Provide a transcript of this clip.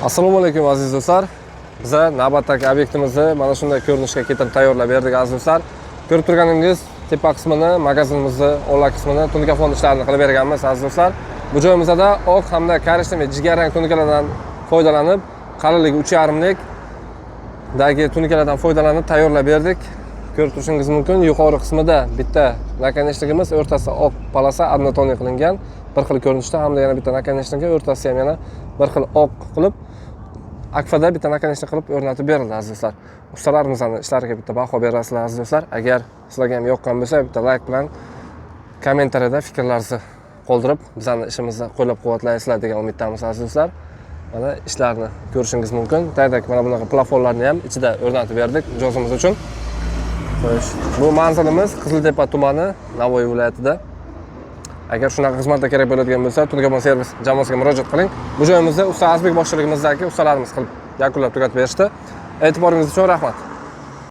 Assalomu alaykum aziz do'stlar. Biz navbatdagi obyektimizni mana shunday ko'rinishga keltirib tayyorlab berdik aziz do'stlar. Ko'rib turganingiz tepa qismini, magazinimizni, ola qismini tunika fond ishlarini qilib berganmiz aziz do'stlar. Bu joyimizda oq hamda korishniy jigarrang tunikalardan foydalanib, qalinligi 3,5 lik dagi tunikalardan foydalanib tayyorlab berdik. Ko'rib turishingiz mumkin. Yuqori qismida bitta nakonechligimiz, o'rtasida oq polasa однотонный qilingan, bir xil ko'rinishda, hamda yana bitta nakonechligiga o'rtasida ham yana bir xil oq qilib, akfada bitta nakonechlik qilib o'rnatib berildi aziz do'stlar. Ustalarimizning ishlariga bitta baho berasizlar aziz do'stlar. Agar sizlarga ham yoqqan bo'lsa, bitta like bilan kommentariyada fikrlaringizni qoldirib, bizning ishimizni qo'llab-quvvatlaysizlar degan umiddamiz aziz do'stlar. Mana ishlarni ko'rishingiz mumkin. Taydak mana bunaqa plafonlarni ham ichida o'rnatib berdik mijozimiz uchun. Bu manzilimiz Qiziltepa tumani, Navoiy viloyatida. Agar shunaqa xizmatlar kerak bo'ladigan bo'lsa, Tunikafon servis jamoasiga murojaat qiling. Bu joyimizda usta Azbek boshchiligimizdagi ustalarimiz qilib yakunlab tugatib berishdi. E'tiboringiz uchun rahmat.